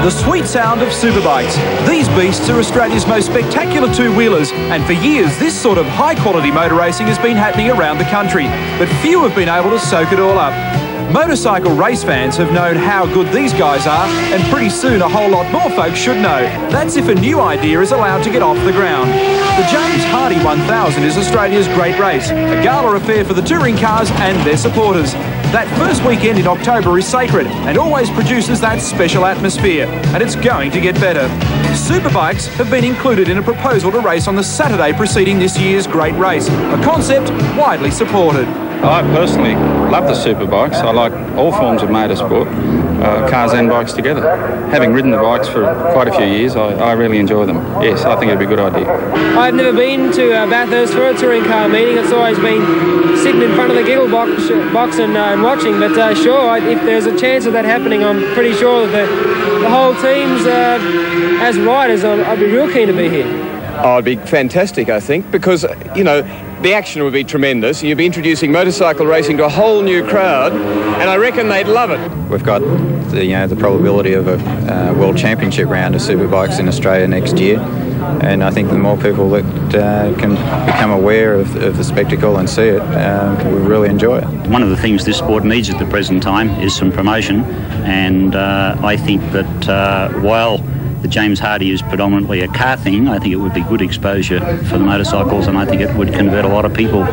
The sweet sound of superbikes. These beasts are Australia's most spectacular two-wheelers, and for years this sort of high-quality motor racing has been happening around the country, but few have been able to soak it all up. Motorcycle race fans have known how good these guys are, and pretty soon a whole lot more folks should know. That's if a new idea is allowed to get off the ground. The James Hardy 1000 is Australia's great race, a gala affair for the touring cars and their supporters. That first weekend in October is sacred and always produces that special atmosphere, and it's going to get better. Superbikes have been included in a proposal to race on the Saturday preceding this year's great race, a concept widely supported. I personally love the superbikes. I like all forms of motorsport, cars and bikes together. Having ridden the bikes for quite a few years, I really enjoy them. Yes, I think it'd be a good idea. I've never been to Bathurst for a touring car meeting. It's always been sitting in front of the giggle box and watching. But sure, if there's a chance of that happening, I'm pretty sure that the whole team's, as riders, I'd be real keen to be here. Oh, it'd be fantastic, I think, because, you know, the action would be tremendous. You'd be introducing motorcycle racing to a whole new crowd, and I reckon they'd love it. We've got the probability of a World Championship round of superbikes in Australia next year, and I think the more people that can become aware of the spectacle and see it, will really enjoy it. One of the things this sport needs at the present time is some promotion, and I think that while the James Hardy is predominantly a car thing, I think it would be good exposure for the motorcycles, and I think it would convert a lot of people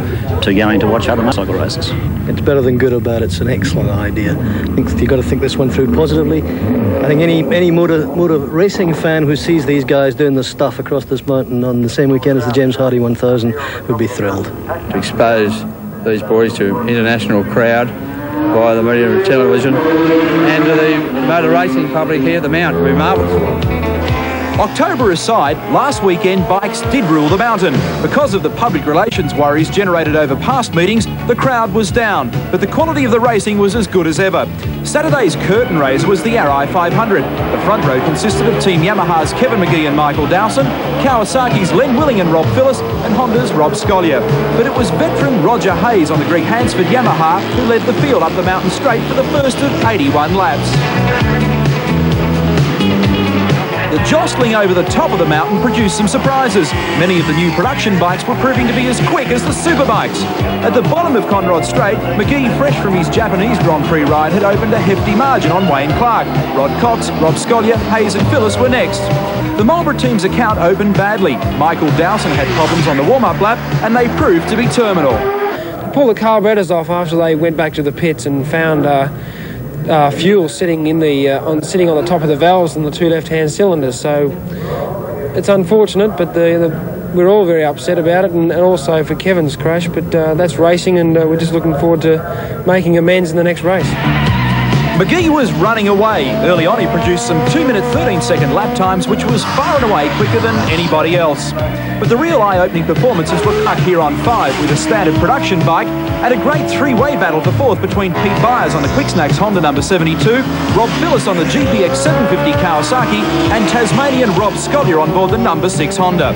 to going to watch other motorcycle races. It's better than good about it. It's an excellent idea. I think you've got to think this one through positively. I think any motor racing fan who sees these guys doing this stuff across this mountain on the same weekend as the James Hardy 1000 would be thrilled. To expose these boys to international crowd via the media and television, and to the motor racing public here at the Mount, would be marvellous. October aside, last weekend bikes did rule the mountain. Because of the public relations worries generated over past meetings, the crowd was down, but the quality of the racing was as good as ever. Saturday's curtain raiser was the Arai 500. The front row consisted of Team Yamaha's Kevin Magee and Michael Dowson, Kawasaki's Len Willing and Rob Phillis, and Honda's Rob Scollier. But it was veteran Roger Hayes on the Greg Hansford Yamaha who led the field up the mountain straight for the first of 81 laps. The jostling over the top of the mountain produced some surprises. Many of the new production bikes were proving to be as quick as the Superbikes. At the bottom of Conrod Straight, Magee, fresh from his Japanese Grand Prix ride, had opened a hefty margin on Wayne Clark. Rod Cox, Rob Scollier, Hayes and Phillis were next. The Marlboro team's account opened badly. Michael Dowson had problems on the warm-up lap, and they proved to be terminal. Pull the carburetors off after they went back to the pits and found fuel sitting on the top of the valves in the two left-hand cylinders. So it's unfortunate, but we're all very upset about it, and also for Kevin's crash. But that's racing, and we're just looking forward to making amends in the next race. Magee was running away. Early on he produced some 2-minute 13-second lap times, which was far and away quicker than anybody else. But the real eye-opening performances were cut here on 5 with a standard production bike, and a great 3-way battle for fourth between Pete Byers on the Quicksnacks Honda number 72, Rob Phillis on the GPX 750 Kawasaki, and Tasmanian Rob Scollier on board the number 6 Honda.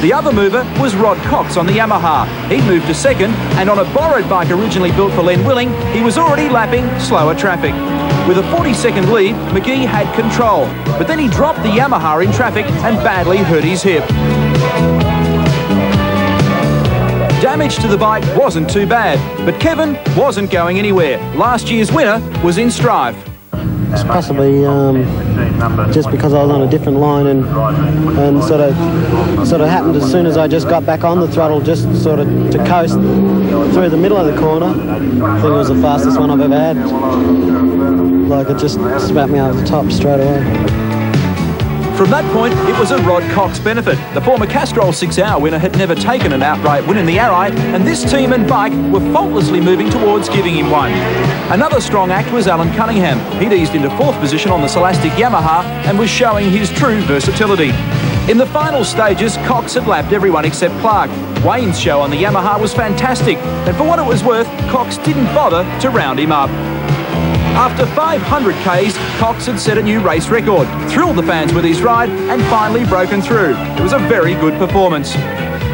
The other mover was Rod Cox on the Yamaha. He moved to second, and on a borrowed bike originally built for Len Willing, he was already lapping slower traffic. With a 40-second lead, Magee had control, but then he dropped the Yamaha in traffic and badly hurt his hip. Damage to the bike wasn't too bad, but Kevin wasn't going anywhere. Last year's winner was in strife. It's possibly just because I was on a different line and sort of happened as soon as I just got back on the throttle, just sort of to coast through the middle of the corner. I think it was the fastest one I've ever had. Like, it just smacked me over the top straight away. From that point, it was a Rod Cox benefit. The former Castrol 6-hour winner had never taken an outright win in the Arai, and this team and bike were faultlessly moving towards giving him one. Another strong act was Alan Cunningham. He'd eased into 4th position on the Scholastic Yamaha and was showing his true versatility. In the final stages, Cox had lapped everyone except Clark. Wayne's show on the Yamaha was fantastic, and for what it was worth, Cox didn't bother to round him up. After 500 Ks, Cox had set a new race record, thrilled the fans with his ride, and finally broken through. It was a very good performance.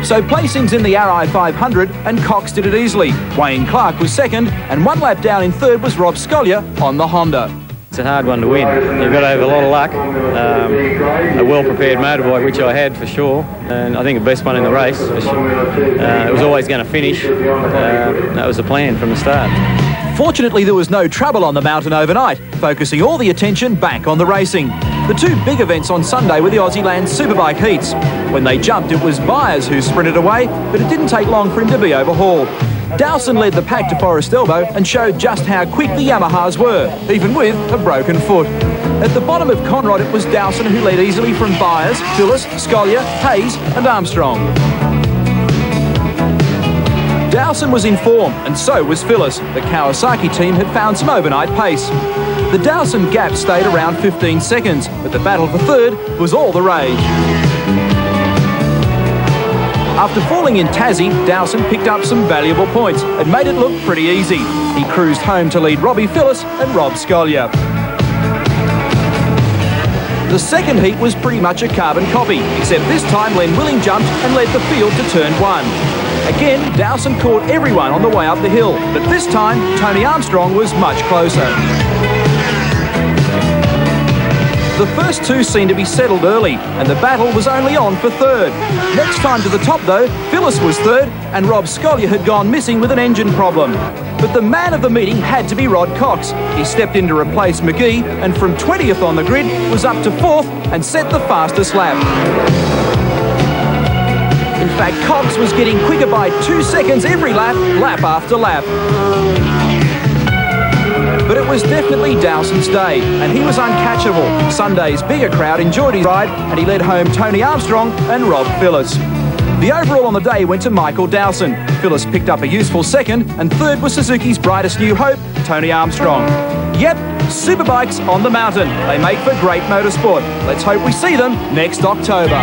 So placings in the Arai 500, and Cox did it easily. Wayne Clark was second, and 1 lap down in third was Rob Scollier on the Honda. It's a hard one to win. You've got to have a lot of luck, a well-prepared motorbike, which I had for sure, and I think the best one in the race. It was always going to finish. That was the plan from the start. Fortunately, there was no trouble on the mountain overnight, focusing all the attention back on the racing. The two big events on Sunday were the Aussie Land Superbike heats. When they jumped, it was Byers who sprinted away, but it didn't take long for him to be overhauled. Dowson led the pack to Forest Elbow and showed just how quick the Yamahas were, even with a broken foot. At the bottom of Conrod, it was Dowson who led easily from Byers, Phillips, Scolyer, Hayes and Armstrong. Dowson was in form, and so was Phyllis. The Kawasaki team had found some overnight pace. The Dowson gap stayed around 15 seconds, but the battle for third was all the rage. After falling in Tassie, Dowson picked up some valuable points and made it look pretty easy. He cruised home to lead Robbie Phillips and Rob Scolyer. The second heat was pretty much a carbon copy, except this time Len Willing jumped and led the field to turn one. Again, Dowson caught everyone on the way up the hill, but this time Tony Armstrong was much closer. The first two seemed to be settled early, and the battle was only on for third. Next time to the top, though, Phyllis was third, and Rob Scolyer had gone missing with an engine problem. But the man of the meeting had to be Rod Cox. He stepped in to replace Magee, and from 20th on the grid, was up to 4th and set the fastest lap. In fact, Cox was getting quicker by 2 seconds every lap, lap after lap. But it was definitely Dowson's day, and he was uncatchable. Sunday's bigger crowd enjoyed his ride, and he led home Tony Armstrong and Rob Phillips. The overall on the day went to Michael Dowson. Phillips picked up a useful second, and third was Suzuki's brightest new hope, Tony Armstrong. Yep, Superbikes on the mountain. They make for great motorsport. Let's hope we see them next October.